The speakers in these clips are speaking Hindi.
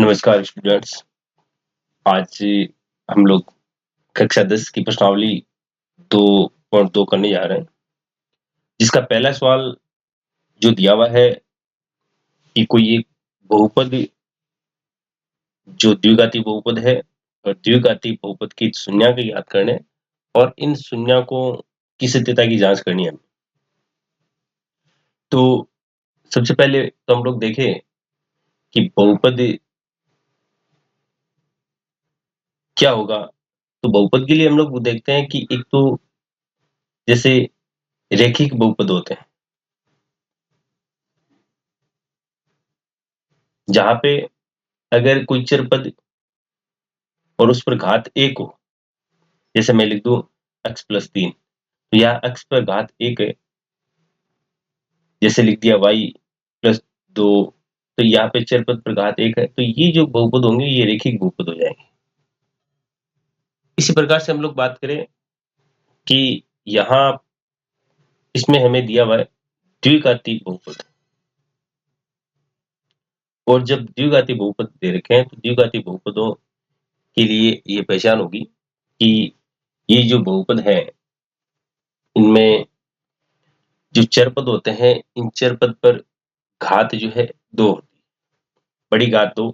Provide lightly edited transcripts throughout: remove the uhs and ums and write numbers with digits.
नमस्कार स्टूडेंट्स। आज हम लोग कक्षा 10 की प्रश्नावली 2.2 करने जा रहे हैं, जिसका पहला सवाल जो दिया हुआ है कि कोई एक बहुपद जो द्विघाती बहुपद है और द्विघाती बहुपद की शून्याङ्क ज्ञात करने और इन शून्याङ्कों की सत्यता की जांच करनी है। तो सबसे पहले तो हम लोग देखें कि बहुपद क्या होगा। तो बहुपद के लिए हम लोग देखते हैं कि एक तो जैसे रैखिक बहुपद होते हैं, जहां पे अगर कोई चर पद और उस पर घात 1 हो, जैसे मैं लिख दूं x + 3, तो यहाँ x पर घात 1 है, जैसे लिख दिया y + 2, तो यहाँ पे चर पद पर घात 1 है, तो ये जो बहुपद होंगे ये रैखिक बहुपद हो जाएंगे। इसी प्रकार से हम लोग बात करें कि यहाँ इसमें हमें दिया हुआ है द्विघाती बहुपद, और जब द्विघाती बहुपद दे रखे हैं तो द्विघाती बहुपदों के लिए ये पहचान होगी कि ये जो बहुपद है इनमें जो चर पद होते हैं, इन चर पद पर घात जो है 2 होती है। बड़ी घात 2,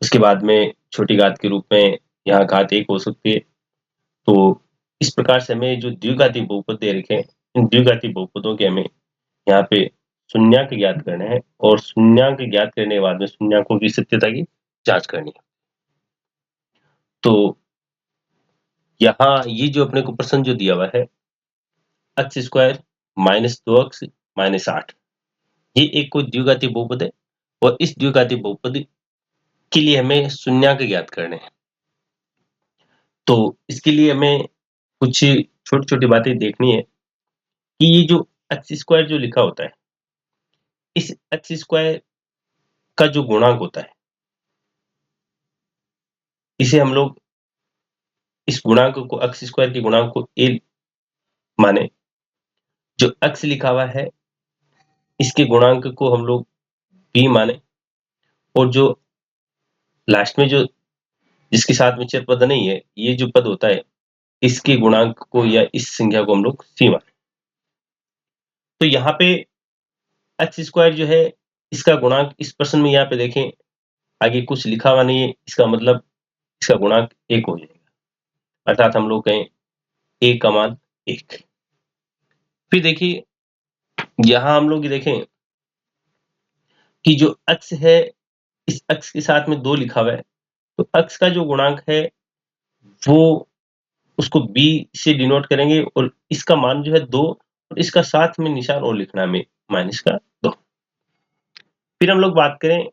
उसके बाद में छोटी घात के रूप में यहाँ घात 1 हो सकती है। तो इस प्रकार से हमें जो द्विघाती बहुपद दे रखे हैं, इन द्विघाती बहुपदों के हमें यहाँ पे शून्याङ्क ज्ञात करना है और शून्याङ्क ज्ञात करने के बाद में शून्याङ्कों की सत्यता की जांच करनी है। तो यहाँ ये जो अपने को प्रश्न जो दिया हुआ है x² - 2x - 8, ये एक कोई द्विघाती बहुपद है और इस द्विघाती बहुपद के लिए हमें शून्याङ्क ज्ञात करने हैं। तो इसके लिए हमें कुछ छोटी-छोटी बातें देखनी है कि ये जो x² जो लिखा होता है, इस x² का जो गुणांक होता है, इसे हम लोग इस गुणांक को x² के गुणांक को a माने। जो x लिखा हुआ है इसके गुणांक को हम लोग b माने, और जो लास्ट में जो जिसके साथ में चर पद नहीं है, ये जो पद होता है, इसके गुणांक को या इस संख्या को हम लोग c माने। तो यहाँ पे x² जो है इसका गुणांक इस प्रश्न में यहाँ पे देखें आगे कुछ लिखा हुआ नहीं है, इसका मतलब इसका गुणांक 1 हो जाएगा, अर्थात हम लोग कहें a का मान 1। फिर देखिए यहाँ हम लोग ये देखें कि जो x है, इस x के साथ में 2 लिखा हुआ है, तो x का जो गुणांक है वो उसको b से डिनोट करेंगे और इसका मान जो है 2, और इसका साथ में निशान और लिखना है -2। फिर हम लोग बात करें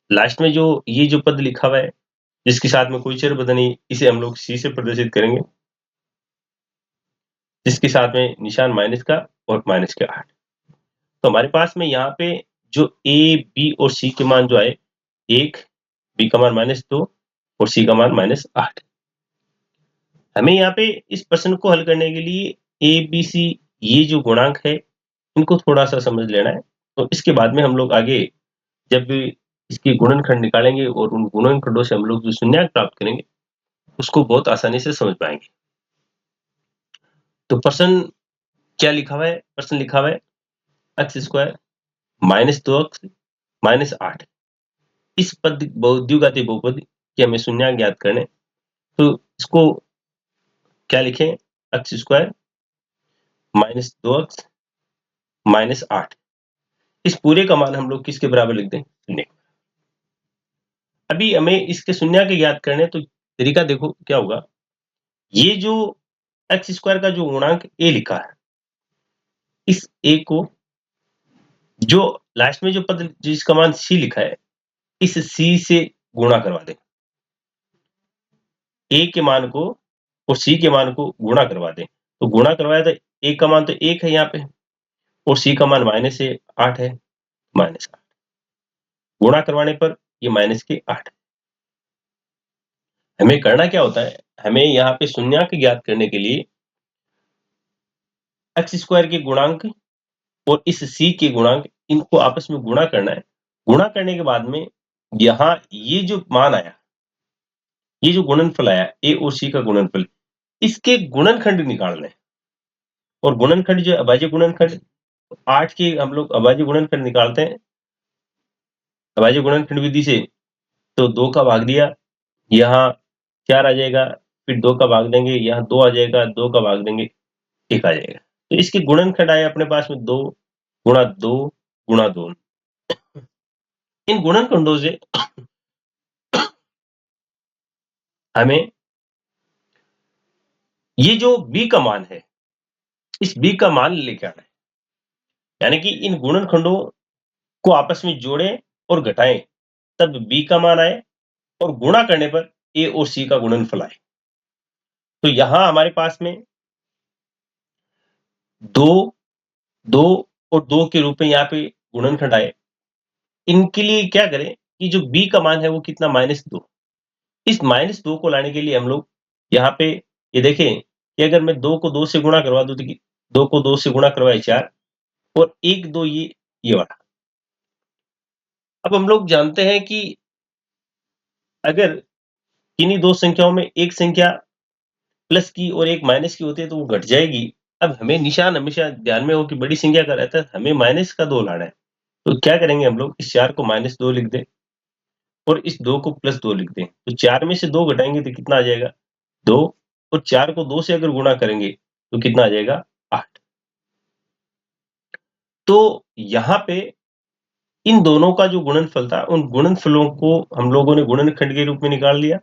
लास्ट में जो ये जो पद लिखा हुआ है जिसके साथ में कोई चर पद नहीं, इसे हम लोग c से प्रदर्शित करेंगे, जिसके साथ में निशान माइनस का और -8। तो हमारे पास में यहाँ पे जो a, b और c के मान जो आए 1, b का मान -2 और c का मान -8। हमें यहाँ पे इस प्रश्न को हल करने के लिए a, b, c ये जो गुणांक है इनको थोड़ा सा समझ लेना है। तो इसके बाद में हम लोग आगे जब भी इसके गुणनखंड निकालेंगे और उन गुणनखंडों से हम लोग जो शून्याङ्क प्राप्त करेंगे उसको बहुत आसानी से समझ पाएंगे। तो प्रश्न क्या लिखा हुआ है? प्रश्न लिखा हुआ है x² - 2x - 8, इस पद द्विघाती बहुपद के हमें शून्याङ्क ज्ञात करने। तो इसको क्या लिखें? x² - 2x - 8, इस पूरे का मान हम लोग किसके बराबर लिख दें? शून्य। अभी हमें इसके शून्याङ्क ज्ञात करने, तो तरीका देखो क्या होगा। ये जो x² का जो गुणांक a लिखा है, इस a को जो लास्ट में जो पद जिसका मान c लिखा है, इस c से गुणा करवा दें। a के मान को और c के मान को गुणा करवा दें। तो गुणा करवाया तो a का मान तो 1 है यहाँ पे, और c का मान -8 है, -8। गुणा करवाने पर ये -8। हमें करना क्या होता है? हमें यहाँ पे शून्याङ्क ज्ञात करने के लिए x² के गुणांक और इस c के गुणांक इनको आपस में गुणा करना है। गुणा करने के बाद में यहाँ ये जो मान आया, ये जो गुणनफल आया ए और सी का गुणनफल, इसके गुणनखंड निकालने हैं। और गुणनखंड जो है अभाज्य गुणनखंड, 8 के हम लोग अभाज्य गुणनखंड निकालते हैं अभाज्य गुणनखंड विधि से। तो 2 का भाग दिया, यहाँ 4 आ जाएगा, फिर 2 का भाग देंगे, यहाँ 2 आ जाएगा, 2 का भाग देंगे, 1 आ जाएगा। तो इसके गुणनखंड आए अपने पास में 2 गुणा 2 गुणा 2। इन गुणनखंडों से हमें ये जो b का मान है, इस b का मान लेके आना है। यानी कि इन गुणनखंडों को आपस में जोड़ें और घटाएं, तब b का मान आए और गुणा करने पर a और c का गुणनफल आए। तो यहां हमारे पास में 2, 2 और 2 के रूप में यहाँ पे गुणनखंड आए। इनके लिए क्या करें कि जो b का मान है वो कितना, -2। इस -2 को लाने के लिए हम लोग यहाँ पे ये देखें कि अगर मैं 2 को 2 से गुणा करवा दूं तो 2 को 2 से गुणा करवाए 4 और 1 2 ये वाला। अब हम लोग जानते हैं कि अगर किन्हीं दो संख्याओं में एक संख्या प्लस की और एक माइनस की होती है तो वो घट जाएगी। अब हमें निशान हमेशा ध्यान में हो कि बड़ी संख्या का रहता है, हमें माइनस का 2 लाना है। तो क्या करेंगे हम लोग, इस 4 को -2 लिख दें और इस 2 को +2 लिख दें। तो 4 में से 2 घटाएंगे तो कितना आ जाएगा, 2। और 4 को 2 से अगर गुणा करेंगे तो कितना आ जाएगा, 8। तो यहाँ पे इन दोनों का जो गुणनफल था, उन गुणनफलों को हम लोगों ने गुणनखंड के रूप में निकाल लिया।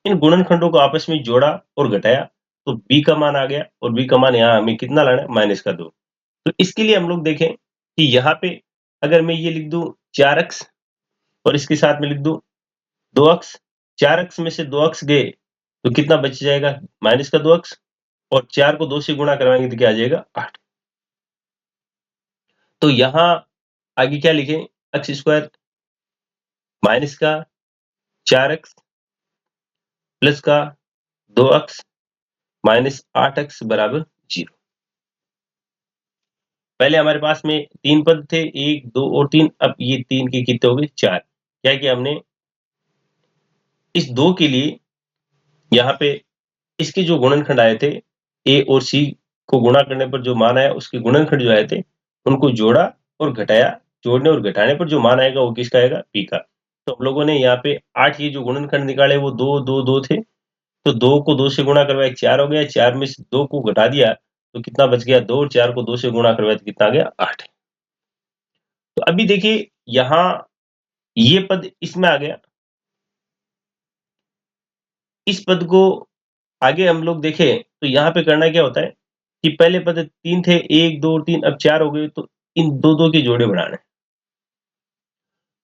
इन गुणनखंडों को आपस में जोड़ा और घटाया तो b का मान आ गया और b का मान यहाँ हमें कितना लाना है, -2। तो इसके लिए हम लोग देखें कि यहाँ पे अगर मैं ये लिख दूं 4x और इसके साथ में लिख दूं 2x, 4x में से 2x गए तो कितना बच जाएगा, -2x। और 4 को 2 से गुणा करवाएंगे तो क्या आ जाएगा, 8। तो यहाँ आगे क्या लिखें, x² माइनस का 4x प्लस का 2x माइनस 8x बराबर 0। पहले हमारे पास में 3 पद थे, 1 2 और 3। अब ये 3 के कितने हो गए, 4। क्या किया हमने, इस 2 के लिए यहाँ पे इसके जो गुणनखंड आए थे a और c को गुणा करने पर जो मान आया, उसके गुणनखंड जो आए थे उनको जोड़ा और घटाया। जोड़ने और घटाने पर जो मान आएगा वो किसका आएगा, p का। तो हम लोगों ने यहाँ पे 8 ये जो गुणनखंड निकाले वो 2 2 2 थे। तो 2 को 2 से गुणा करवाया 4 हो गया, 4 में से 2 को घटा दिया तो कितना बच गया, 2। और 4 को 2 से गुणा करवाया तो कितना आ गया, 8। तो अभी देखिए यहाँ ये पद इसमें आ गया। इस पद को आगे हम लोग देखें तो यहाँ पे करना क्या होता है कि पहले पद 3 थे, 1 2 और 3, अब 4 हो गए। तो इन 2 2 के जोड़े बनाने हैं।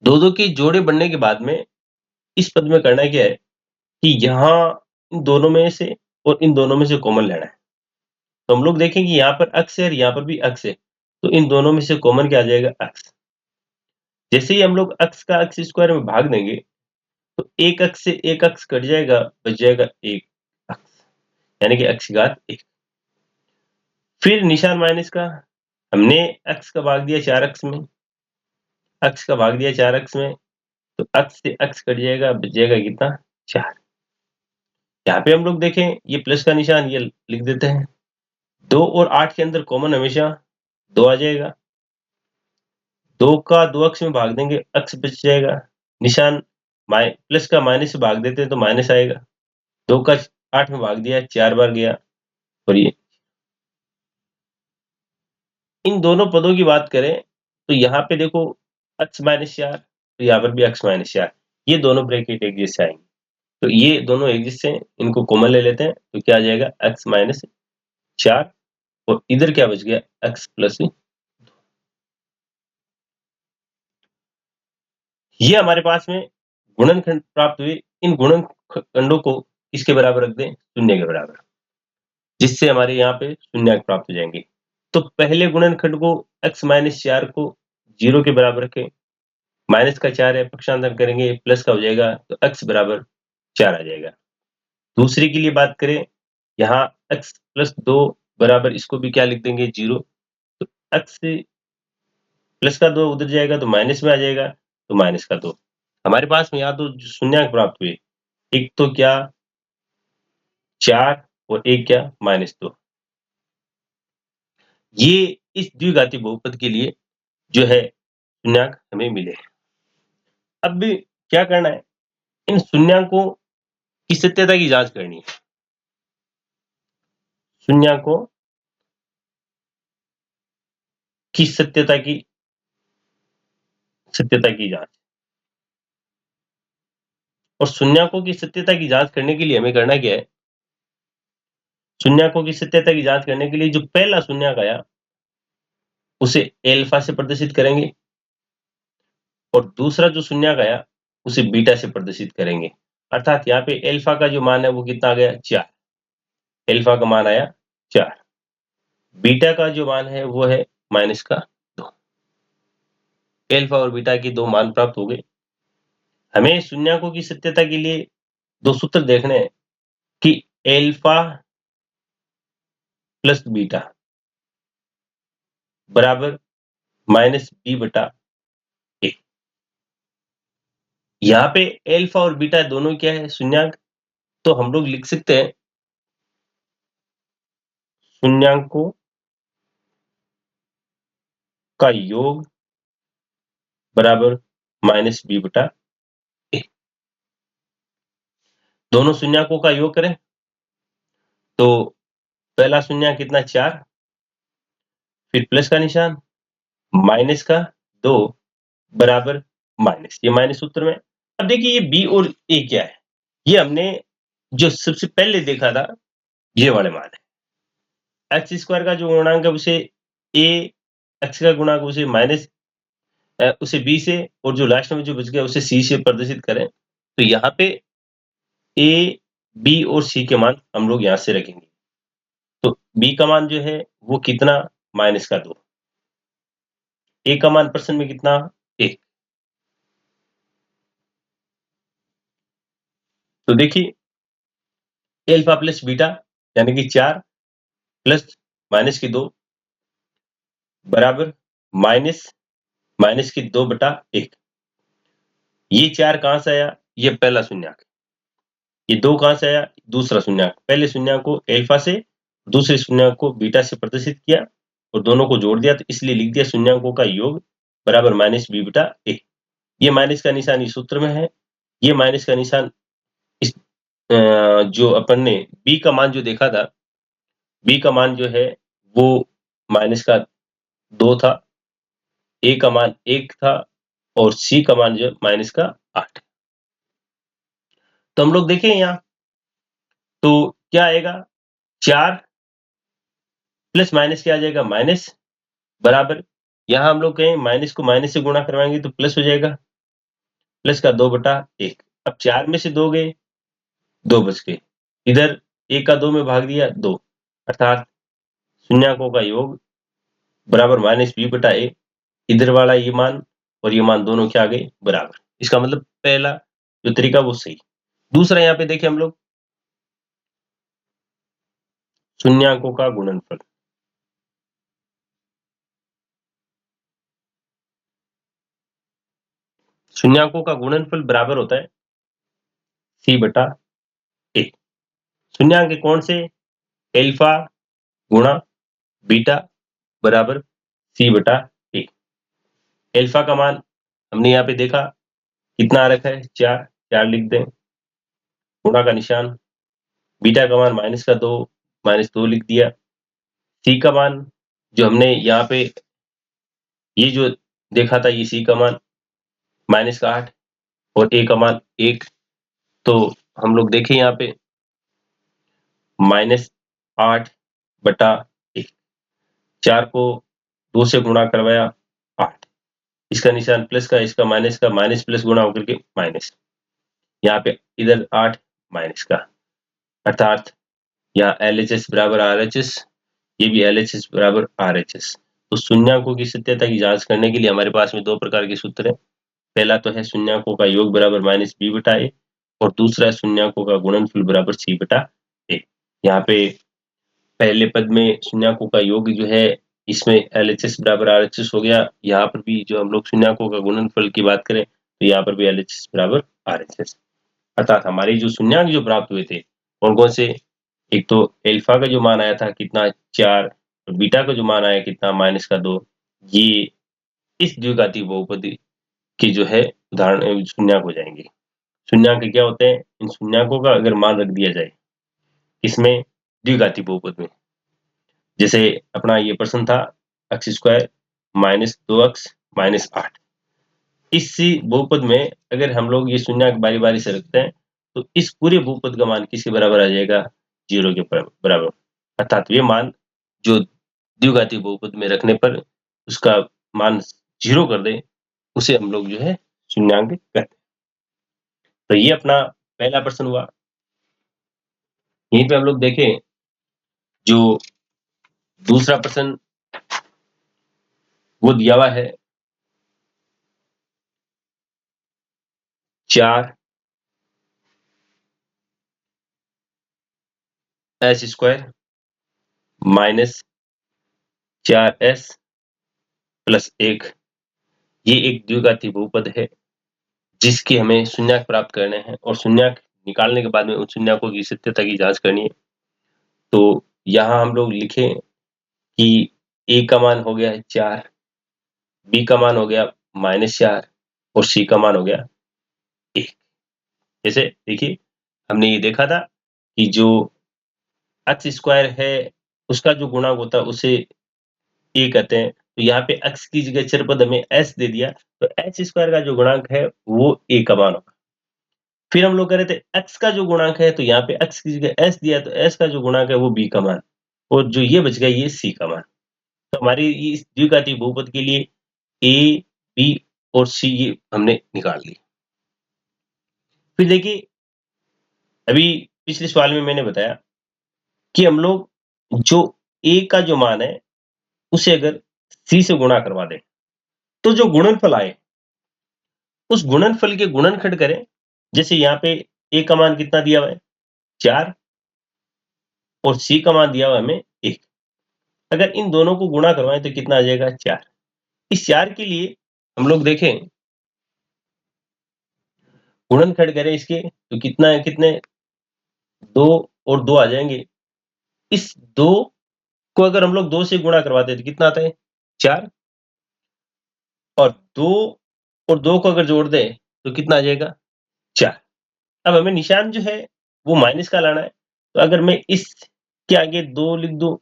2 2 के जोड़े बनने के बाद में इस पद में करना क्या है कि यहाँ इन दोनों में से और इन दोनों में से कॉमन लेना है। तो हम लोग देखें कि यहाँ पर x है और यहाँ पर भी x है। तो इन दोनों में से कॉमन क्या आ जाएगा, x। जैसे ही हम लोग x का x² में भाग देंगे तो एक x से एक x कट जाएगा, बच जाएगा एक x, यानी कि x की घात 1। फिर निशान माइनस का, हमने x का भाग दिया 4x में, x का भाग दिया 4x में, तो x से x कट जाएगा, बच जाएगा कितना, 4। यहाँ पे हम लोग देखें ये प्लस का निशान ये लिख देते हैं। 2 और 8 के अंदर कॉमन हमेशा 2 आ जाएगा। 2 का 2x में भाग देंगे, x बच जाएगा। निशान प्लस का माइनस से भाग देते हैं तो माइनस आएगा। 2 का 8 में भाग दिया, 4 बार गया। और ये इन दोनों पदों की बात करें तो यहाँ पे देखो x -4, तो यहाँ पर भी x -4, ये दोनों ब्रैकेट एक जैसे आएंगे। तो ये दोनों एक जैसे हैं, इनको कॉमन ले लेते हैं तो क्या आ जाएगा, x -4 और इधर क्या बच गया, x +2। ये हमारे पास में गुणनखंड प्राप्त हुए। इन गुणनखंडों को किसके बराबर रख दें, शून्य के बराबर, जिससे हमारे यहाँ पे शून्यांक प्राप्त हो जाएंगे। तो पहले गुणनखंड को x -4 को 0 के बराबर रखें, माइनस का 4 है, पक्षांतर करेंगे प्लस का हो जाएगा तो x बराबर 4 आ जाएगा। दूसरे के लिए बात करें, यहाँ x +2 बराबर इसको भी क्या लिख देंगे, 0। तो x से प्लस का 2 उधर जाएगा तो माइनस में आ जाएगा, तो -2। हमारे पास में यहाँ तो जो शून्यंक प्राप्त हुए, एक तो क्या 4 और एक क्या -2। ये इस द्विघाती बहुपद के लिए जो है शून्यंक हमें मिले। अब भी क्या करना है, इन शून्यंकों की सत्यता की जांच करनी है। शून्यंकों की सत्यता की जांच। और शून्यंकों की सत्यता की जांच करने के लिए हमें करना क्या है, शून्यंकों की सत्यता की जांच करने के लिए जो पहला शून्यंक आया उसे एल्फा से प्रदर्शित करेंगे और दूसरा जो शून्यंक आया उसे बीटा से प्रदर्शित करेंगे। अर्थात यहाँ पे एल्फा का जो मान है वो कितना आ गया 4, एल्फा का मान आया 4, बीटा का जो मान है वो है -2। एल्फा और बीटा के दो मान प्राप्त हो गए। हमें शून्यंकों की सत्यता के लिए दो सूत्र देखने हैं कि एल्फा प्लस बीटा बराबर -b/a। यहाँ पे एल्फा और बीटा दोनों क्या है शून्यंक, तो हम लोग लिख सकते हैं शून्यंकों का योग बराबर -b/a। दोनों शून्यंकों का योग करें तो पहला शून्यंक कितना 4, फिर प्लस का निशान, माइनस का 2 बराबर माइनस, ये माइनस सूत्र में। अब देखिए ये बी और ए क्या है, ये हमने जो सबसे पहले देखा था ये वाले मान है। एक्स स्क्वायर का जो गुणांक है उसे ए, एक्स का गुणांक उसे माइनस उसे बी से, और जो लास्ट में जो बच गया उसे सी से प्रदर्शित करें, तो यहाँ पे ए, बी और सी के मान हम लोग यहाँ से रखेंगे। तो बी का मान जो है वो कितना -2, ए का मान प्रश्न में कितना 1। तो देखिए एल्फा प्लस बीटा यानी कि 4 प्लस माइनस की 2 बराबर माइनस माइनस की 2/1। ये 4 कहां से आया, ये पहला शून्यंक। ये 2 कहां से आया, दूसरा शून्यंक। पहले शून्यंक को एल्फा से, दूसरे शून्यंक को बीटा से प्रदर्शित किया और दोनों को जोड़ दिया, तो इसलिए लिख दिया शून्यंकों का योग बराबर -b/a। ये माइनस का निशान इस सूत्र में है, ये माइनस का निशान इस जो अपन ने बी का मान जो देखा था, बी का मान जो है वो -2 था, ए का मान 1 था और सी का मान जो है -8। तो हम लोग देखें यहाँ तो क्या आएगा, 4 प्लस माइनस क्या आ जाएगा माइनस, बराबर यहाँ हम लोग कहें माइनस को माइनस से गुणा करवाएंगे तो प्लस हो जाएगा, प्लस का 2/1। अब 4 में से 2 गए, 2 बच गए, इधर 1 का 2 में भाग दिया 2, अर्थात शून्यंकों का योग बराबर -b/a। इधर वाला ये मान और ये मान दोनों क्या आ गए बराबर। इसका मतलब पहला जो तरीका वो सही। दूसरा यहाँ पे देखें हम लोग शून्यंकों का गुणनफल। शून्यंकों का गुणनफल बराबर होता है c/a। शून्यंक कौन से, एल्फा गुणा बीटा बराबर c/a। एल्फा का मान हमने यहाँ पे देखा कितना आ रखा है 4, 4 लिख दें, गुणा का निशान, बीटा का मान -2 -2 लिख दिया, सी का मान जो हमने यहाँ पे ये जो देखा था ये सी का मान -8 और ए का मान 1। तो हम लोग देखें यहाँ पे -8/1, 4 को 2 से गुणा करवाया 8, इसका निशान प्लस का, इसका माइनस का, माइनस प्लस गुणा होकर के माइनस, यहाँ पे इधर 8 माइनस का, अर्थात यहाँ LHS बराबर RHS, ये भी LHS बराबर RHS। तो शून्यंकों की सत्यता की जांच करने के लिए हमारे पास में दो प्रकार के सूत्र हैं। पहला तो है शून्यंकों का योग बराबर -b/a और दूसरा है शून्यंकों का गुणनफल बराबर c/a। यहाँ पे पहले पद में शून्यंकों का योग जो है इसमें LHS बराबर RHS हो गया। यहाँ पर भी जो हम लोग शून्यंकों का गुणनफल की बात करें तो यहाँ पर भी LHS बराबर RHS। अर्थात हमारी जो शून्यांक जो प्राप्त हुए थे कौन कौन से, एक तो एल्फा का जो मान आया था कितना 4, और बीटा का जो मान आया कितना -2, ये इस द्विघाती बहुपदी की जो है उदाहरण शून्यांक हो जाएंगे। शून्यांक क्या होते हैं, इन शून्यांकों का अगर मान रख दिया जाए इसमें द्विघाती बहुपद में, जैसे अपना ये प्रश्न था x² -2x -8, इसी बहुपद में अगर हम लोग ये शून्यांक बारी बारी से रखते हैं तो इस पूरे बहुपद का मान किसके बराबर आ जाएगा, 0 के बराबर। अर्थात ये मान जो द्विघाती बहुपद में रखने पर उसका मान 0 कर दे उसे हम लोग जो है शून्यांक कहते हैं। तो ये अपना पहला प्रश्न हुआ। यहीं पे हम लोग देखें जो दूसरा प्रश्न वो दिया हुआ है 4 s² -4s + 1, ये एक द्विघाती बहुपद है जिसके हमें शून्यांक प्राप्त करने हैं और शून्यांक निकालने के बाद में उन शून्यांकों की सत्यता की जांच करनी है। तो यहाँ हम लोग लिखें कि a का मान हो गया है 4, b का मान हो गया -4 और c का मान हो गया 1। जैसे देखिए हमने ये देखा था कि जो x² है उसका जो गुणांक होता है उसे a कहते हैं। तो यहाँ पे x की जगह चरपद हमें s दे दिया, तो h² का जो गुणांक है वो a का मान होगा। फिर हम लोग कह रहे थे x का जो गुणांक है, तो यहाँ पे x की जगह s दिया, तो s का जो गुणांक है वो b का मान, और जो ये बच गया ये c का मान। तो हमारी इस द्विघाती बहुपद के लिए a, b और c ये हमने निकाल ली। फिर देखिए अभी पिछले सवाल में मैंने बताया कि हम लोग जो a का जो मान है उसे अगर c से गुणा करवा दें तो जो गुणनफल आए उस गुणनफल के गुणनखंड करें। जैसे यहाँ पे a का मान कितना दिया हुआ है 4 और c का मान दिया हुआ है हमें 1। अगर इन दोनों को गुणा करवाएं तो कितना आ जाएगा 4। इस 4 के लिए हम लोग देखें गुणनखंड करें इसके तो कितना है, कितने 2 और 2 आ जाएंगे। इस 2 को अगर हम लोग 2 से गुणा करवाते हैं तो कितना आता है 4, और 2 और 2 को अगर जोड़ दें तो कितना आ जाएगा 4। अब हमें निशान जो है वो माइनस का लाना है, तो अगर मैं इसके आगे 2 लिख दूं,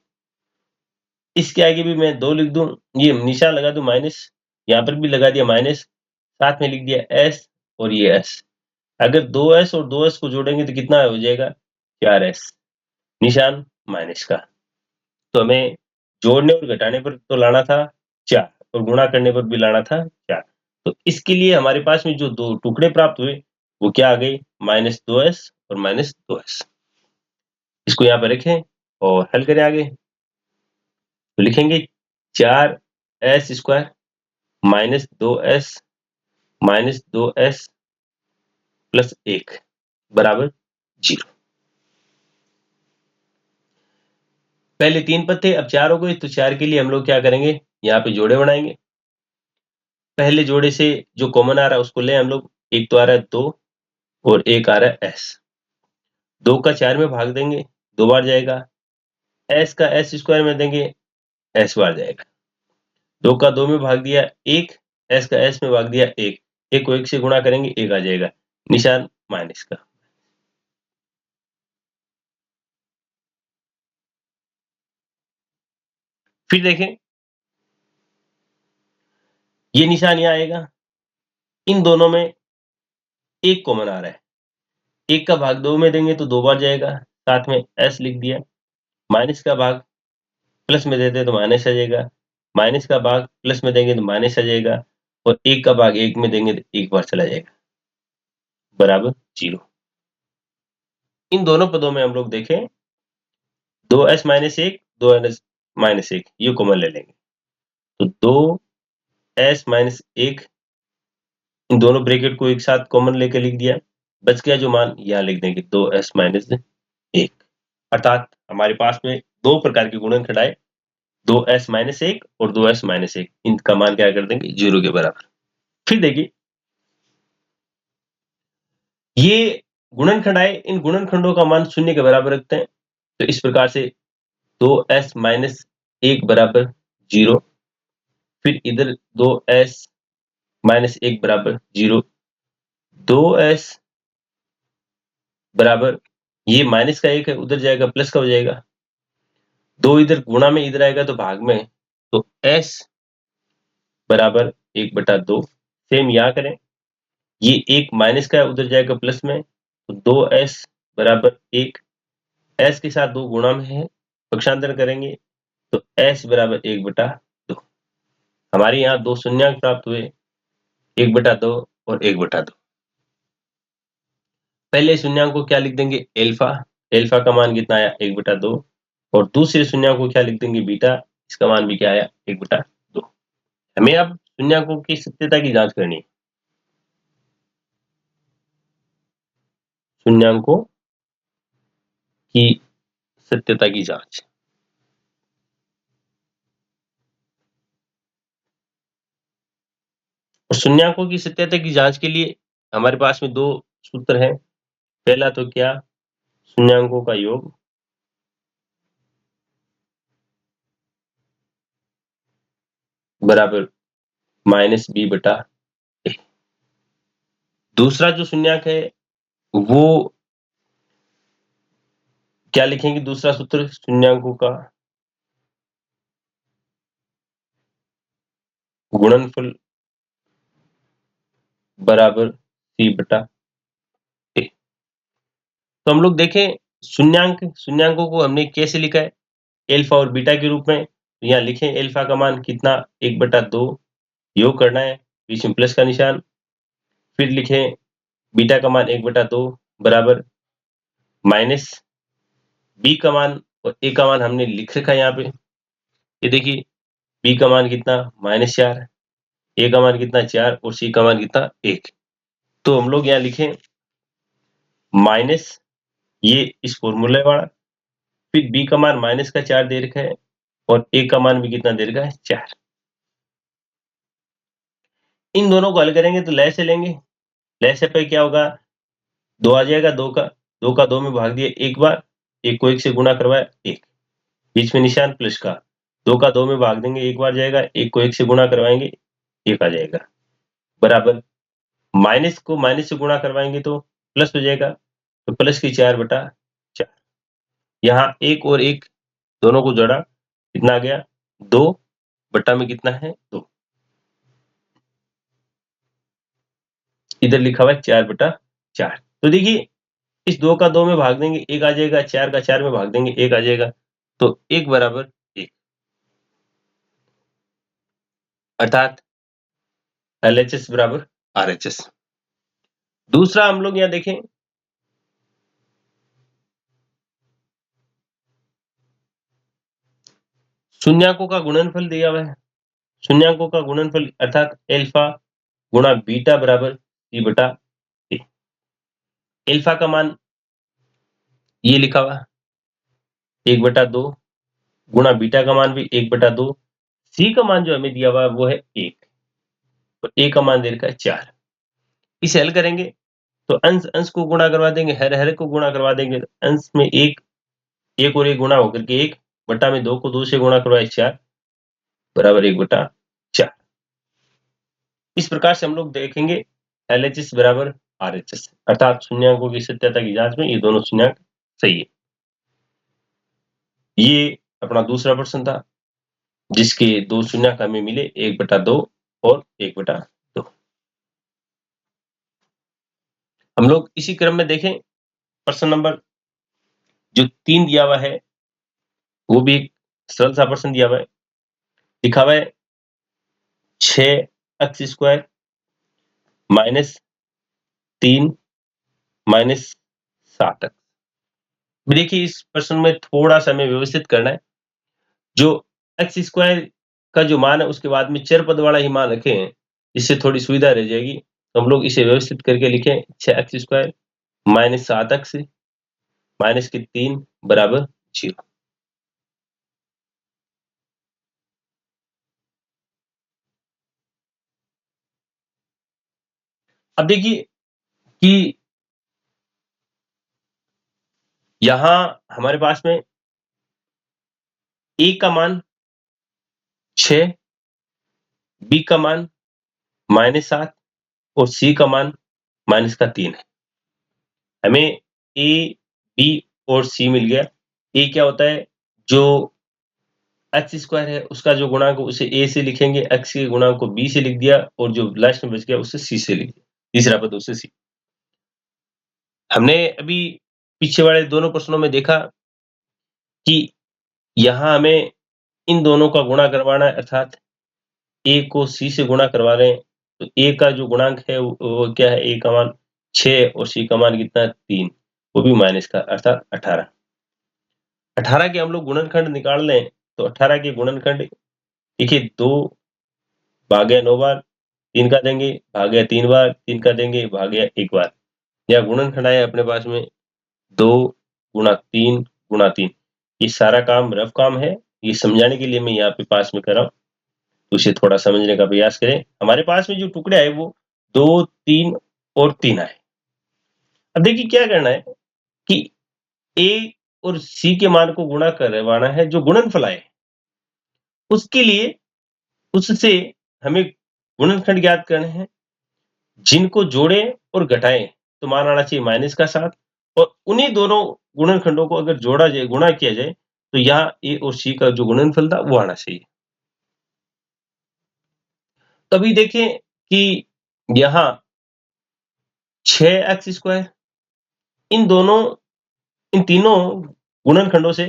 इसके आगे भी मैं 2 लिख दूं, ये निशान लगा दूं माइनस, यहाँ पर भी लगा दिया माइनस, साथ में लिख दिया s और ये s। अगर 2s और 2s को जोड़ेंगे तो कितना हो जाएगा 4s, निशान माइनस का। तो हमें जोड़ने और घटाने पर तो लाना था 4 और गुणा करने पर भी लाना था 4। तो इसके लिए हमारे पास में जो 2 टुकड़े प्राप्त हुए वो क्या आ गए -2s और -2s। इसको यहाँ पर रखें और हल करें आगे। तो लिखेंगे 4s² -2s -2s + 1 बराबर 0। पहले 3 पद थे, अब 4 हो गए, तो 4 के लिए हम लोग क्या करेंगे, यहाँ पे जोड़े बनाएंगे। पहले जोड़े से जो कॉमन आ रहा है उसको लें हम लोग। एक तो आ रहा है 2 और एक आ रहा है s। 2 का 4 में भाग देंगे 2 बार जाएगा, s का s² में देंगे s बार जाएगा। 2 का 2 में भाग दिया 1, s का s में भाग दिया 1, 1 को 1 से गुणा करेंगे 1 आ जाएगा, निशान माइनस का। फिर देखें ये निशान यहाँ आएगा, इन दोनों में 1 कॉमन आ रहा है, 1 का भाग 2 में देंगे तो 2 बार जाएगा, साथ में s लिख दिया। माइनस का भाग प्लस में देते तो माइनस आ जाएगा, माइनस का भाग प्लस में देंगे तो माइनस आ जाएगा, और 1 का भाग 1 में देंगे तो 1 बार चला जाएगा, बराबर 0। इन दोनों पदों में हम लोग देखें 2s - 1 2s - 1 ये कॉमन ले लेंगे, तो 2s - 1 इन दोनों ब्रैकेट को एक साथ कॉमन लेकर लिख दिया। बच गया जो मान यहाँ लिख देंगे 2s - 1। अर्थात हमारे पास में दो प्रकार के गुणनखंड आए, 2s - 1 और 2s - 1, इनका मान क्या कर देंगे 0 के बराबर। फिर देखिए ये गुणनखंड आए, इन गुणनखंडों का मान शून्य के बराबर रखते हैं। तो इस प्रकार से 2s माइनस 1 बराबर 0, फिर इधर 2s माइनस 1 बराबर 0, 2s बराबर, ये माइनस का 1 है, उधर जाएगा प्लस का हो जाएगा, 2 इधर गुणा में इधर आएगा तो भाग में, तो s बराबर 1/2। सेम यहाँ करें, ये 1 माइनस का है, उधर जाएगा प्लस में, तो 2s बराबर 1, s के साथ 2 गुणा में है, पक्षांतर करेंगे तो s बराबर 1/2। हमारे यहाँ 2 शून्यांक प्राप्त हुए, 1/2 और 1/2। पहले शून्यांक को क्या लिख देंगे, एल्फा, एल्फा का मान कितना आया, 1/2, और दूसरे शून्यांक को क्या लिख देंगे, बीटा, इसका मान भी क्या आया, 1/2। हमें अब शून्यांकों की सत्यता की जांच करनी है, शून्यांकों की सत्यता की जांच। और शून्यांकों की सत्यता की जांच के लिए हमारे पास में 2 सूत्र हैं। पहला तो क्या, शून्यांकों का योग बराबर माइनस बी बटा ए। दूसरा जो शून्यांक है वो क्या लिखेंगे, दूसरा सूत्र शून्यांकों का गुणनफल बराबर सी बटा ए। तो हम लोग देखें, शून्यांकों को हमने कैसे लिखा है, एल्फा और बीटा के रूप में। तो यहाँ लिखें एल्फा का मान कितना, 1/2, योग करना है, बीच में प्लस का निशान, फिर लिखें बीटा का मान 1/2 बराबर माइनस बी का मान, और ए का मान हमने लिख रखा है यहाँ पे, ये देखिए, बी का मान कितना, -4, ए का मान कितना, 4, और सी का मान कितना, 1। तो हम लोग यहाँ लिखें माइनस, ये इस फॉर्मूले वाला, फिर बी का मान -4 दे रखा है, और ए का मान भी कितना दे रखा है, 4। इन दोनों को हल करेंगे तो लय से लेंगे, लय से पे क्या होगा, 2 आ जाएगा, 2 का 2 में भाग दिया एक बार, 1 को 1 से गुणा करवाया 1, बीच में निशान प्लस का, 2 का 2 में भाग देंगे एक बार जाएगा, 1 को 1 से गुणा करवाएंगे 1 आ जाएगा, बराबर माइनस को माइनस से गुणा करवाएंगे तो प्लस हो जाएगा, तो प्लस की 4/4। यहाँ 1 और 1 दोनों को जोड़ा, कितना आ गया, 2 बटा में कितना है, 2, इधर लिखा हुआ है 4/4। तो देखिए, इस 2 का 2 में भाग देंगे 1 आ जाएगा, 4 का 4 में भाग देंगे 1 आ जाएगा, तो 1 बराबर 1, अर्थात LHS बराबर RHS। दूसरा हम लोग यहाँ देखें, शून्यांकों का गुणनफल दिया हुआ है, शून्यांकों का गुणनफल अर्थात एल्फा गुणा बीटा बराबर सी बटा ए। एल्फा का मान ये लिखा हुआ 1/2, गुणा बीटा का मान भी 1/2, सी का मान जो हमें दिया हुआ है वो है 1, और ए का मान दे रखा है 4। इसे हल करेंगे तो अंश अंश को गुणा करवा देंगे, हर हर को गुणा करवा देंगे, अंश में 1, 1 और 1 गुणा होकर के 1, बटा में 2 को 2 से गुणा करवाए 4, बराबर 1/4। इस प्रकार से हम लोग देखेंगे LHS बराबर RHS, अर्थात शून्यांकों की सत्यता की जांच में ये दोनों शून्यांक सही है। ये अपना दूसरा प्रश्न था, जिसके 2 शून्यांक हमें मिले, 1/2 और 1/2। हम लोग इसी क्रम में देखें, प्रश्न नंबर जो 3 दिया हुआ है, वो भी एक सरल सा प्रश्न दिया हुआ है, लिखा हुआ है 6x² -3 -7x। देखिए, इस प्रश्न में थोड़ा सा हमें व्यवस्थित करना है, जो x² का जो मान है उसके बाद में चर पद वाला ही मान रखे हैं, इससे थोड़ी सुविधा रह जाएगी। तो हम लोग इसे व्यवस्थित करके लिखें 6x² -7x -3 बराबर 0। अब देखिए कि यहां हमारे पास में ए का मान 6, बी का मान -7 और सी का मान -3 है। हमें ए, बी और सी मिल गया। ए क्या होता है, जो एक्स स्क्वायर है उसका जो गुणांक उसे ए से लिखेंगे, एक्स के गुणांक को बी से लिख दिया और जो लास्ट में बच गया उसे सी से लिख दिया, तीसरा पद उसे सी। हमने अभी पीछे वाले दोनों प्रश्नों में देखा कि यहाँ हमें इन दोनों का गुणा करवाना है, अर्थात ए को सी से गुणा करवा रहे हैं। तो ए का जो गुणांक है वो क्या है, ए का मान 6 और सी का मान कितना है 3, वो भी माइनस का अर्थात 18। 18 के हम लोग गुणनखंड निकाल लें तो 18 के गुणनखंड देखिए 2 भाग्या 9 बार, 3 का देंगे भाग्या 3 बार, 3 का देंगे भाग्या 1 बार। यह गुणनखंड आया अपने पास में 2 गुणा 3 गुणा 3। ये सारा काम रफ काम है, ये समझाने के लिए मैं यहाँ पे पास में कर रहा हूँ, तो उसे थोड़ा समझने का प्रयास करें। हमारे पास में जो टुकड़े आए वो 2, 3 और 3 आए। अब देखिए क्या करना है कि ए और सी के मान को गुणा करवाना है, जो गुणनफल आए उसके लिए उससे हमें गुणनखंड ज्ञात करने हैं, जिनको जोड़ें और घटाएं तो मान आना चाहिए माइनस का 7, और उन्हीं दोनों गुणनखंडों को अगर जोड़ा जाए, गुणा किया जाए, तो यहाँ ए और सी का जो गुणनफल था वो आना चाहिए। तभी देखें कि यहाँ 6x² इन दोनों इन तीनों गुणनखंडों से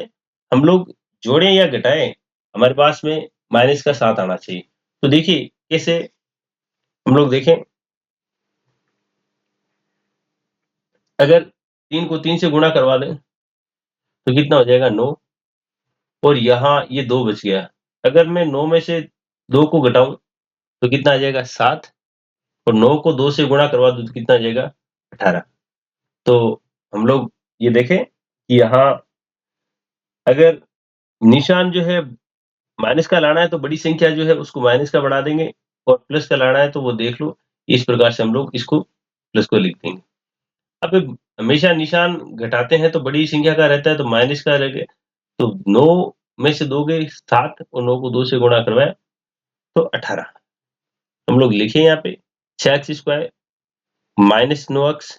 हम लोग जोड़ें या घटाएं, हमारे पास में माइनस का 7 आना चाहिए। तो देखिए कैसे हम लोग देखें, अगर 3 को 3 से गुणा करवा दें तो कितना हो जाएगा 9, और यहाँ ये 2 बच गया। अगर मैं 9 में से 2 को घटाऊं तो कितना आ जाएगा 7, और 9 को 2 से गुणा करवा दूं तो कितना आ जाएगा 18। तो हम लोग ये देखें कि यहाँ अगर निशान जो है माइनस का लाना है तो बड़ी संख्या जो है उसको माइनस का बना देंगे, और प्लस का लाना है तो वो देख लो, इस प्रकार से हम लोग इसको प्लस को लिख देंगे। अब हमेशा निशान घटाते हैं तो बड़ी संख्या का रहता है, तो माइनस का रह गया, तो 9 में से 2 गए 7 और 9 को 2 से गुणा करवाया तो 18। हम लोग लिखे यहाँ पे 6x² minus 9x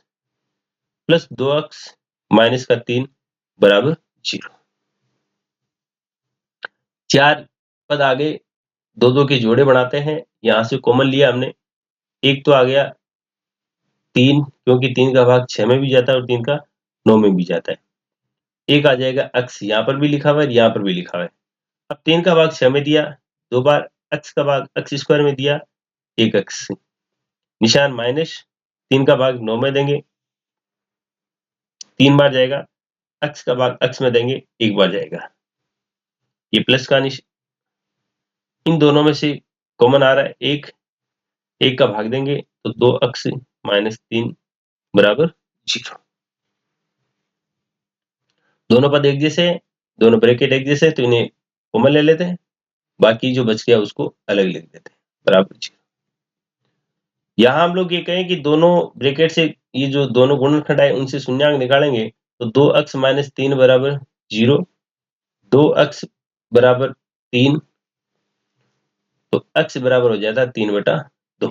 plus 2x minus का 3 बराबर 0। 4 पद आगे 2-2 के जोड़े बनाते हैं, यहाँ से कॉमन लिया हमने, एक तो आ गया 3, क्योंकि 3 का भाग 6 में भी जाता है और 3 का 9 में भी जाता है। एक आ जाएगा x, यहाँ पर भी लिखा हुआ है, यहाँ पर भी लिखा हुआ है। अब 3 का भाग 6 में दिया, 2 बार x का भाग x² में दिया 1x, निशान माइनस, 3 का भाग 9 में देंगे 3 बार जाएगा, x का भाग x में देंगे 1 बार जाएगा। ये प्लस का इन दोनों में से कॉमन आ रहा है 1, 1 का भाग देंगे तो 2x माइनस 3 बराबर 0। दोनों पद एक जैसे हैं, दोनों ब्रैकेट एक जैसे हैं, तो इन्हें कॉमन ले लेते हैं, बाकी जो बच गया उसको अलग लिख देते हैं बराबर 0। यहाँ हम लोग ये कहें कि दोनों ब्रैकेट से ये जो दोनों गुणनखंड आए उनसे शून्यांक निकालेंगे तो 2x माइनस 3 बराबर 0, 2x बराबर 3, तो x बराबर हो जाता है 3/2।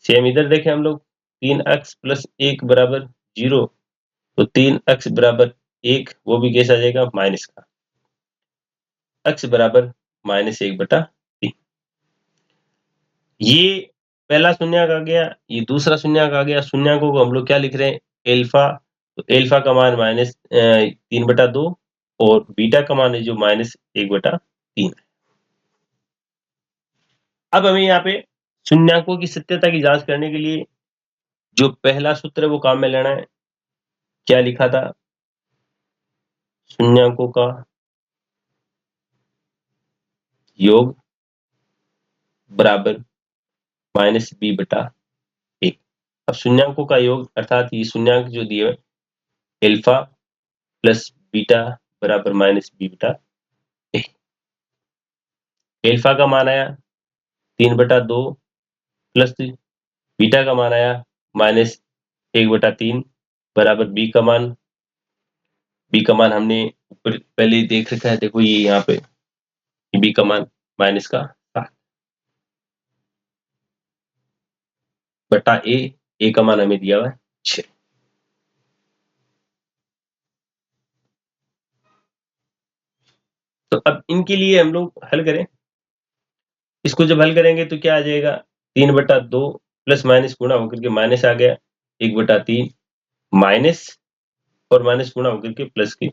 सेम इधर देखें हम लोग, 3x प्लस 1 बराबर 0, तो 3x बराबर 1, वो भी कैसा आ जाएगा माइनस का, x बराबर माइनस 1/3। ये पहला शून्यक आ गया, ये दूसरा शून्यक आ गया। शून्यकों को हम लोग क्या लिख रहे हैं, एल्फा, तो एल्फा का मान माइनस 3/2 और बीटा का मान है जो माइनस 1/3। अब हमें यहाँ पे शून्यकों की सत्यता की जांच करने के लिए जो पहला सूत्र है वो काम में लेना है। क्या लिखा था, शून्यकों का योग बराबर -b/a। अब शून्यकों का योग अर्थात ये शून्यक जो दिए हुए एल्फा प्लस बीटा बराबर -b/a। एल्फा का मान आया 3/2 प्लस बीटा का मान आया -1/3 बराबर बी का मान बी का मान हमने ऊपर पहले ही देख रखा है, देखो ये यहाँ पे बी का मान माइनस का 7 बटा ए का मान हमें दिया हुआ है 6। तो अब इनके लिए हम लोग हल करें, इसको जब हल करेंगे तो क्या आ जाएगा, 3/2 प्लस माइनस गुणा होकर के माइनस आ गया 1/3 माइनस और माइनस गुणा होकर के प्लस की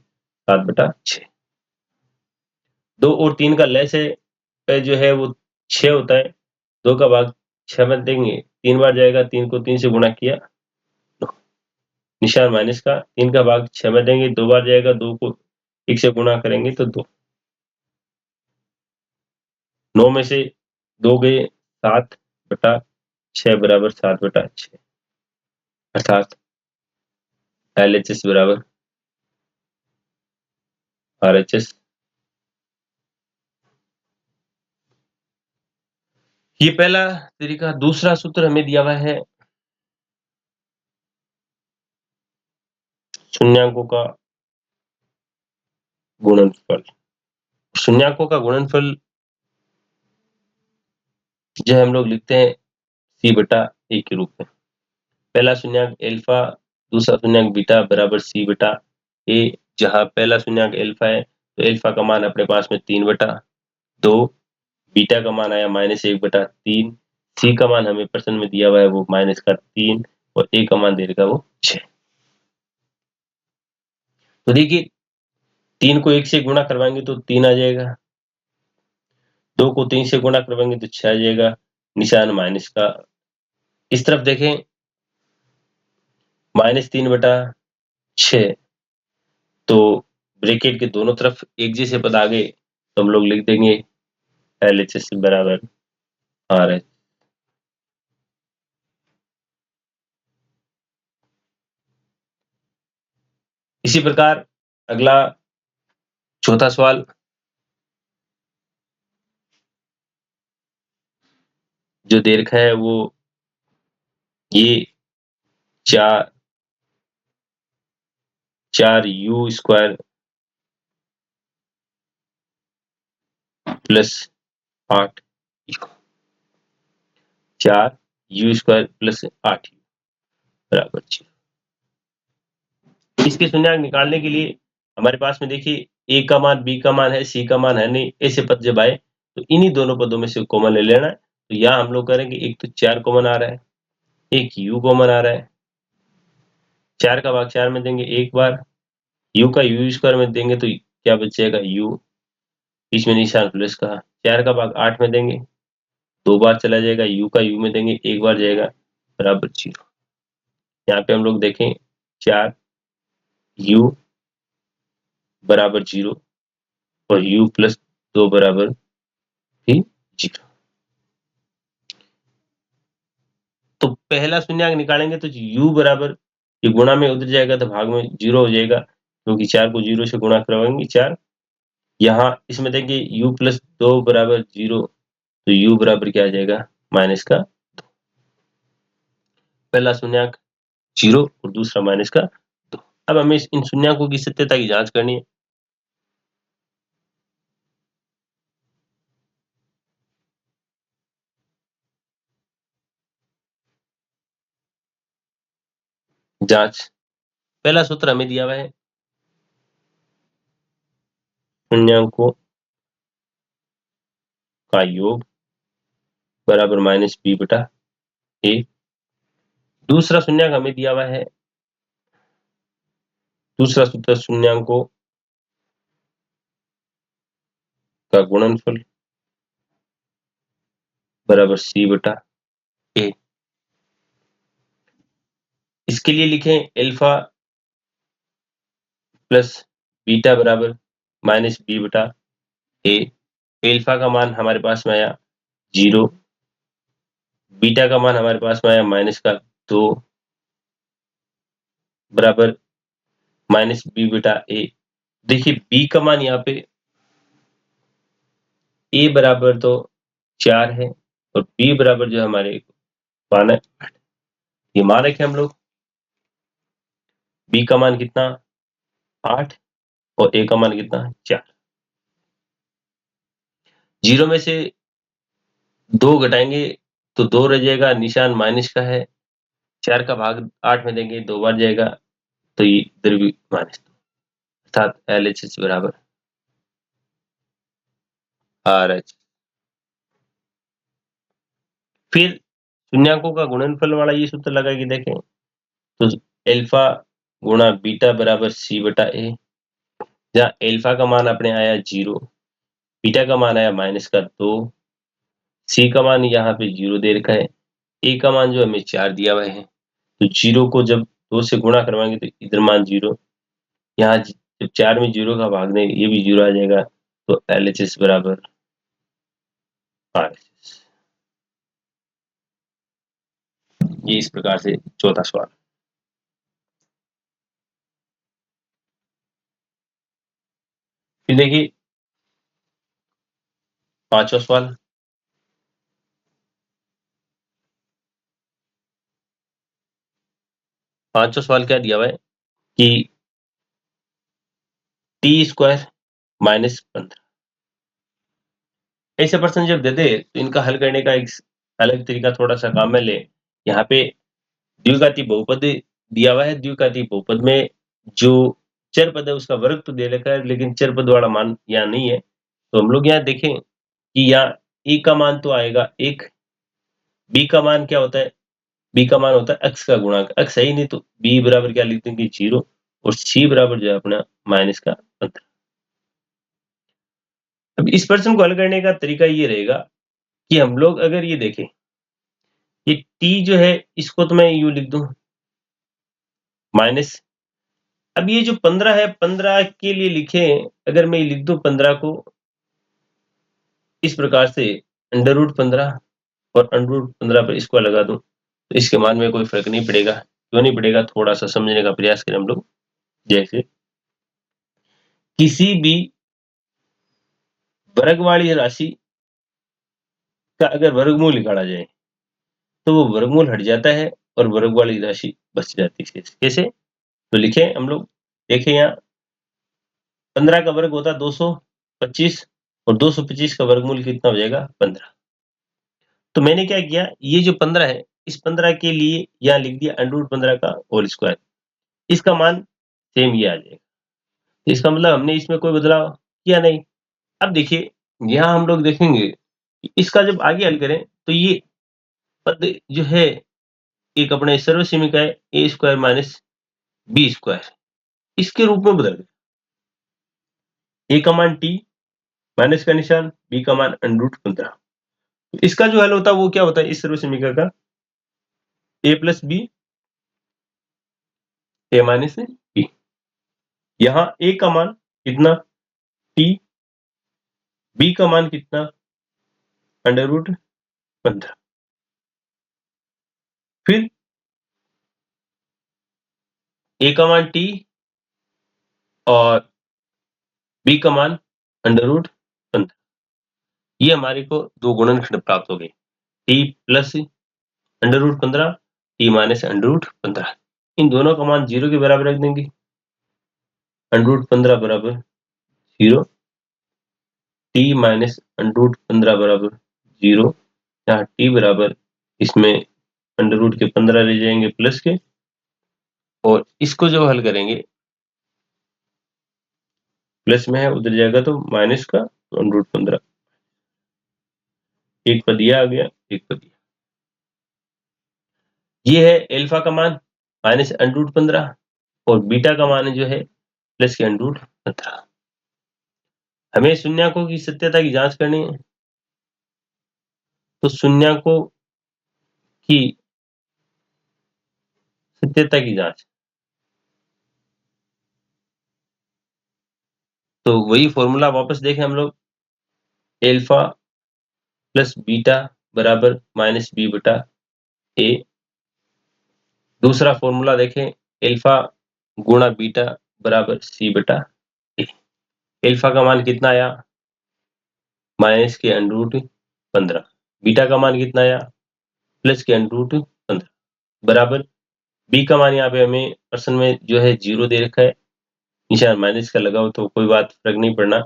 7/6। 2 और 3 का लेस है जो है वो 6 होता है, 2 का भाग 6 में देंगे, 3 बार जाएगा, 3 को 3 से गुणा किया, निशान माइनस का, 3 का भाग 6 में देंगे, 2 बार जाएगा, 2 को 1 से गुणा करेंगे तो 2, 9 में से 2 गए 7/6 बराबर 7/6, अर्थात LHS बराबर RHS। ये पहला तरीका। दूसरा सूत्र हमें दिया हुआ है शून्यांकों का गुणनफल। शून्यांकों का गुणनफल जो हम लोग लिखते हैं C/A के रूप में। पहला शून्यांक अल्फा, दूसरा शून्यांक बीटा बराबर C/A। जहां पहला शून्यांक अल्फा है तो अल्फा का मान अपने पास में 3/2, बीटा का मान आया -1/3, सी का मान हमें प्रश्न में दिया हुआ है वो -3 और ए का मान दे रखा है वो 6। तो देखिए 3 को 1 से गुणा करवाएंगे तो 3 आ जाएगा, 2 को 3 से गुणा करवाएंगे तो 6 आ जाएगा, निशान माइनस का। इस तरफ देखें -3/6, तो ब्रैकेट के दोनों तरफ एक जैसे पद आ गए तो हम लोग लिख देंगे LHS बराबर RH। इसी प्रकार अगला चौथा सवाल, जो दे रखा है वो ये 4u² प्लस 8, 4u² प्लस 8 बराबर 0। इसके शून्यांक निकालने के लिए हमारे पास में देखिए ए का मान, बी का मान है, सी का मान है नहीं, ऐसे पद जब आए तो इन्हीं दोनों पदों में से कॉमन ले लेना है। तो यहाँ हम लोग करेंगे, एक तो 4 कॉमन आ रहा है, एक u कॉमन आ रहा है, 4 का भाग 4 में देंगे एक बार, u का u² में देंगे तो क्या बच जाएगा u, बीच में निशान प्लस का, 4 का भाग 8 में देंगे 2 बार चला जाएगा, u का u में देंगे एक बार जाएगा बराबर 0। यहाँ पे हम लोग देखें 4u बराबर 0 और u प्लस 2 बराबर भी 0। तो पहला शून्यांक निकालेंगे तो u बराबर, ये गुणा में उधर जाएगा तो भाग में 0 हो जाएगा, क्योंकि 4 को 0 से गुणा करवाएंगे 4। यहाँ इसमें देंगे u प्लस 2 बराबर 0, तो u बराबर क्या आ जाएगा माइनस का 2। पहला शून्यांक 0 और दूसरा माइनस का 2। अब हमें इन शून्यांकों की सत्यता की जांच करनी है। जांच, पहला सूत्र हमें दिया हुआ है शून्यांकों का योग बराबर -b/a। दूसरा शून्यांक हमें दिया हुआ है, दूसरा सूत्र शून्यांकों का गुणनफल बराबर c/a। इसके लिए लिखें अल्फा प्लस बीटा बराबर -b/a। अल्फा का मान हमारे पास में आया 0, बीटा का मान हमारे पास में आया -2 बराबर -b/a। देखिए b का मान यहाँ पे a बराबर तो 4 है और b बराबर जो हमारे मान है 8। ये मान रखे हम लोग, b का मान कितना 8 और ए का मान कितना 4। 0 में से 2 घटाएंगे तो 2 रह जाएगा, निशान माइनस का है। 4 का भाग 8 में देंगे 2 बार जाएगा, तो ये इधर भी माइनस, अर्थात LHS बराबर RH। फिर शून्यकों का गुणनफल वाला ये सूत्र लगा के देखें तो अल्फा गुणा बीटा बराबर C बटा A, जहाँ अल्फा का मान अपने आया 0, बीटा का मान आया -2, C का मान यहाँ पे 0 दे रखा है, A का मान जो हमें 4 दिया हुआ है। तो 0 को जब 2 से गुणा करवाएंगे तो इधर मान 0, यहाँ जब 4 में 0 का भाग देंगे ये भी 0 आ जाएगा, तो LHS बराबर RHS। ये इस प्रकार से चौथा सवाल। फिर देखिए पांचवा सवाल। पांचवा सवाल क्या दिया हुआ है कि t² -15 ऐसे प्रश्न जब देते तो इनका हल करने का एक अलग तरीका थोड़ा सा काम में ले। यहाँ पे द्विघाती बहुपद दिया हुआ है, द्विघाती बहुपद में जो चर पद है उसका वर्ग तो दे रखा है, लेकिन चर पद वाला मान यहाँ नहीं है। तो हम लोग यहाँ देखें कि यहाँ ए का मान तो आएगा 1, बी का मान क्या होता है, बी का मान होता है अक्ष का गुणांक, अक्ष है ही नहीं तो बी बराबर क्या लिख देंगे 0, और सी बराबर जो है अपना -15। अब इस प्रश्न को हल करने का तरीका ये रहेगा कि हम लोग अगर ये देखें, ये t जो है इसको तो मैं यूं लिख दूं माइनस, अब ये जो 15 है 15 के लिए लिखें, अगर मैं ये लिख दूं 15 को इस प्रकार से √15 और √15 पर इसको लगा दूं, तो इसके मान में कोई फर्क नहीं पड़ेगा। क्यों नहीं पड़ेगा, थोड़ा सा समझने का प्रयास करें हम लोग। जैसे किसी भी वर्ग वाली राशि का अगर वर्गमूल निकाला जाए तो वो वर्गमूल हट जाता है और वर्ग वाली राशि बच जाती है। कैसे, तो लिखें हम लोग, देखें यहाँ 15 का वर्ग होता है 225, और 225 का वर्गमूल कितना हो जाएगा 15। तो मैंने क्या किया, ये जो 15 है इस 15 के लिए यहाँ लिख दिया √15 का होल स्क्वायर, इसका मान सेम ये आ जाएगा। तो इसका मतलब हमने इसमें कोई बदलाव किया नहीं। अब देखिए यहाँ हम लोग देखेंगे कि इसका जब आगे हल करें तो ये पद जो है एक अपने सर्वसीमिक है a² - b², इसके रूप में बदल गया। a का मान t, माइनस का निशान, b का मान √15। इसका जो हल होता है वो क्या होता है, इस सर्वसमीकरण का a + b a - b। यहाँ a का मान कितना t, b का मान कितना √15, फिर a का मान t और b का मान √15। ये हमारे को दो गुणनखंड प्राप्त हो गए, t प्लस √15, t माइनस √15। इन दोनों का मान 0 के बराबर रख देंगे, √15 बराबर 0, t माइनस √15 बराबर 0, यहाँ t बराबर इसमें अंडर रूट के 15 ले जाएंगे प्लस के, और इसको जब हल करेंगे प्लस में है उधर जाएगा तो माइनस का √15, एक पद ये आ गया, एक पद ये है अल्फा का मान -√15 और बीटा का मान जो है प्लस के √15। हमें शून्यकों की सत्यता की जांच करनी है, तो शून्यकों की सत्यता की जांच, तो वही फॉर्मूला वापस देखें हम लोग, अल्फा प्लस बीटा बराबर -b बटा a। दूसरा फॉर्मूला देखें, अल्फा गुणा बीटा बराबर c बटा a। अल्फा का मान कितना आया माइनस के √15, बीटा का मान कितना आया प्लस के √15, बराबर बी का मान यहाँ पे हमें प्रश्न में जो है 0 दे रखा है, निशान माइनस का लगाओ तो कोई बात फर्क नहीं पड़ना,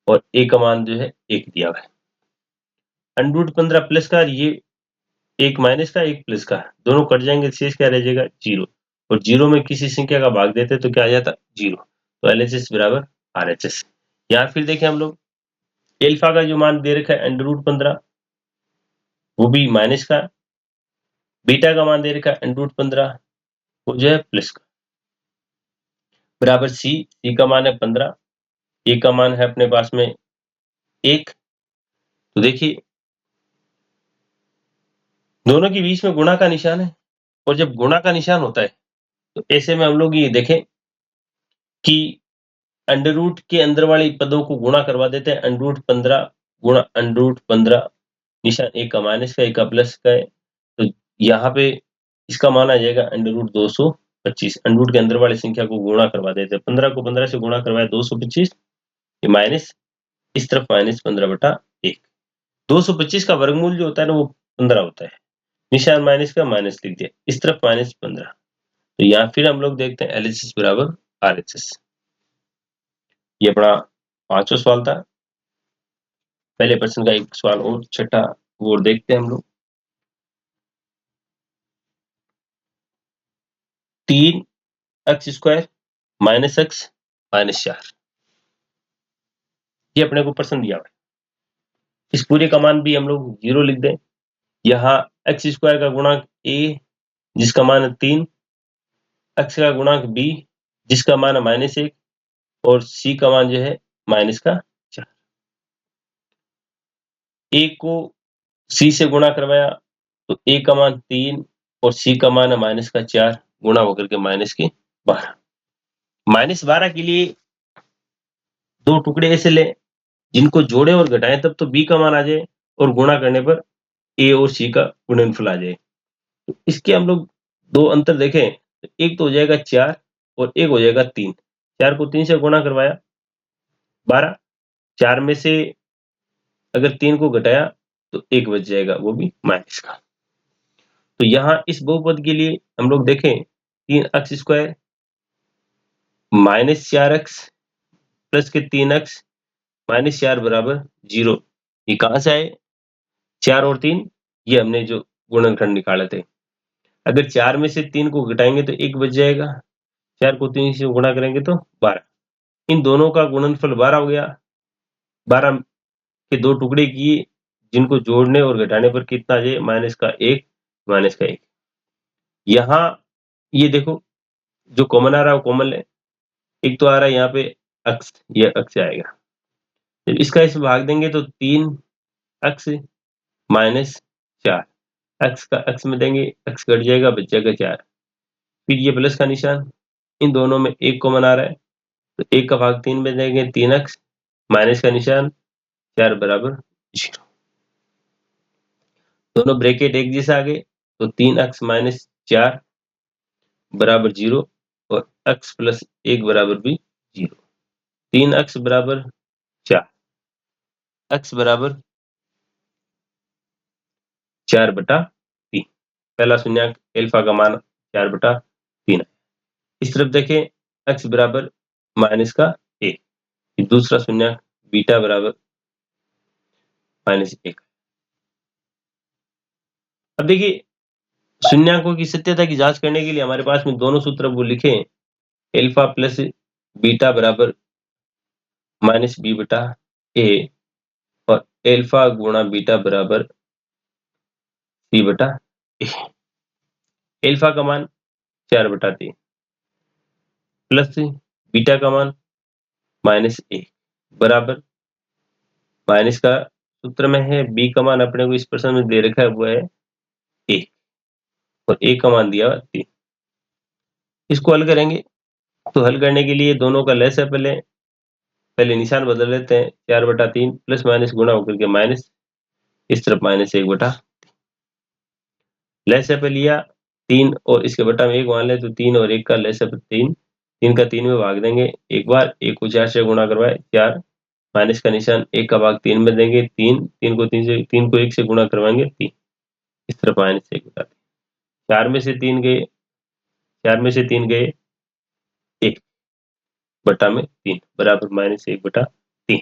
और ए का मान जो है 1 दिया हुआ है। अंडर 15 प्लस का, ये एक माइनस का एक प्लस का, दोनों कट जाएंगे, शेष क्या रह जाएगा 0, और 0 में किसी संख्या का भाग देते तो क्या आ जाता 0, तो LHS बराबर RHS। यहाँ फिर देखें हम लोग एल्फा का जो मान दे रखा है अंडर 15, वो भी माइनस का, बीटा का मान दे रखा है अंडर 15, वो जो है प्लस का, बराबर सी का मान है 15, ए का मान है अपने पास में 1। तो देखिए दोनों के बीच में गुणा का निशान है, और जब गुणा का निशान होता है तो ऐसे में हम लोग ये देखें कि अंडर रूट के अंदर वाले पदों को गुणा करवा देते हैं। अंडर रूट 15 गुणा अंडर रूट 15, निशान एक का माइनस का एक का प्लस का है, तो यहाँ पे इसका मान आ जाएगा अंडर रूट 225। अंडर रूट के अंदर वाली संख्या को गुणा करवा देते हैं, 15 को 15 से गुणा करवाया 225, ये माइनस, इस तरफ माइनस 15/1। 225 का वर्गमूल जो होता है ना वो 15 होता है, निशान माइनस का माइनस लिख दिया, इस तरफ माइनस 15। तो यहाँ फिर हम लोग देखते हैं LHS बराबर RHS। ये अपना 5वां सवाल था। पहले प्रश्न का एक सवाल और छठा वो और देखते हैं हम लोग। 3x² माइनस x माइनस 4, ये अपने को प्रश्न दिया हुआ है। इस पूरे का मान भी हम लोग 0 लिख दें। यहाँ x² का गुणांक a जिसका मान है 3, x का गुणांक b जिसका मान है -1, और c का मान जो है माइनस का 4। a को c से गुणा करवाया तो a का मान 3 और c का मान है माइनस का 4, गुणा होकर के माइनस के 12। -12 के लिए दो टुकड़े ऐसे लें जिनको जोड़े और घटाएं तब तो b का मान आ जाए, और गुणा करने पर a और c का गुणनफल आ जाए। तो इसके हम लोग दो अंतर देखें तो एक तो हो जाएगा 4 और एक हो जाएगा 3। 4 को 3 से गुणा करवाया 12, 4 में से अगर 3 को घटाया तो 1 बच जाएगा, वो भी माइनस का। तो यहाँ इस बहुपद के लिए हम लोग देखें 3x² माइनस 4x प्लस के 3x माइनस 4 बराबर 0। ये कहाँ से आए? 4 और 3, ये हमने जो गुणनखंड निकाले थे। अगर 4 में से 3 को घटाएंगे तो 1 बच जाएगा, 4 को 3 से गुणा करेंगे तो 12। इन दोनों का गुणनफल 12 हो गया। 12 के दो टुकड़े किए जिनको जोड़ने और घटाने पर कितना आ जाए -1 -1। यहाँ ये देखो जो कॉमन आ रहा है वो कॉमन ले, एक तो आ रहा है यहाँ पे अक्स, ये अक्स आएगा। जब इसका इस भाग देंगे तो 3x माइनस 4, एक्स का एक्स में देंगे, एक्स कट जाएगा, बच जाएगा 4। फिर ये प्लस का निशान, इन दोनों में एक कॉमन आ रहा है तो 1 का भाग 3 में देंगे, 3x माइनस का निशान 4 बराबर 0। दोनों ब्रैकेट एक जैसे आ गए तो 3x माइनस 4 बराबर 0 और x प्लस 1 बराबर भी 0। 3x बराबर 4, x बराबर 4/3। पहला शून्यंक एल्फा का मान 4/3 है। इस तरफ देखें x बराबर माइनस का 1, दूसरा शून्यंक बीटा बराबर -1। अब देखिए शून्यंकों की सत्यता की जांच करने के लिए हमारे पास में दोनों सूत्र वो लिखे, एल्फा प्लस बीटा बराबर -b/a और एल्फा गुणा बीटा बराबर c/a। एल्फा का मान 4/3 प्लस बीटा का मान -1 बराबर, माइनस का सूत्र में है, b का मान अपने को इस प्रश्न में दे रखा है वो है 1 और a का मान दिया 3। इसको हल करेंगे तो हल करने के लिए दोनों का लसाअ पहले निशान बदल लेते हैं, 4/3 प्लस माइनस गुणा होकर के माइनस, इस तरफ -1/, लसाअ लिया 3 और इसके बटा में 1 मान ले तो 3 और 1 का लसाअ 3, 3 का 3 में भाग देंगे एक बार, 1 को 4 से गुणा करवाए 4, माइनस का निशान 1 का भाग 3 में देंगे 3, 3 को 1 से गुणा करवाएंगे 3, इस तरफ -1/3। 4 में से 3 गए, 4 में से 3 गए 1, बटा में 3 बराबर -1/3।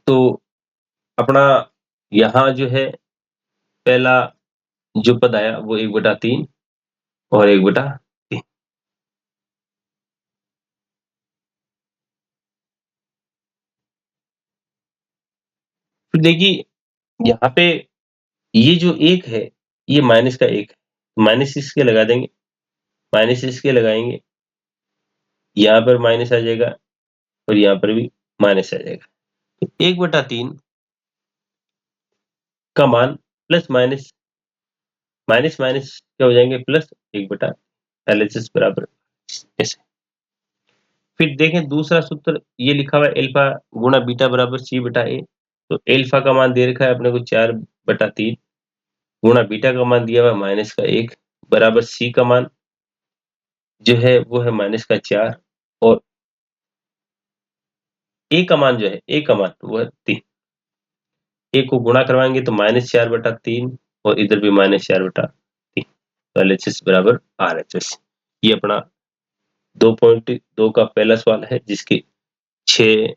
तो अपना यहाँ जो है पहला जो पद आया वो 1/3 और 1/3। फिर देखिए यहाँ पे ये जो 1 है, ये माइनस का 1 है। माइनस इसके लगा देंगे, माइनस इसके लगाएँगे, यहाँ पर माइनस आ जाएगा और यहाँ पर भी माइनस आ जाएगा। तो 1/3 का मान प्लस माइनस माइनस माइनस क्या हो जाएंगे प्लस 1/, एलएचएस बराबर ऐसे। फिर देखें दूसरा सूत्र ये लिखा हुआ है अल्फा गुणा बीटा बराबर C/A। तो अल्फा का मान दे रखा है अपने को 4/3 गुणा बीटा का मान दिया हुआ है -1 बराबर C का मान जो है वो है -4 और A का मान जो है A का मान वो है 3। A को गुणा करवाएंगे तो -4/3 और इधर भी -4/3। तो एलएचएस बराबर आरएचएस। ये अपना 2.2 का पहला सवाल है जिसके 6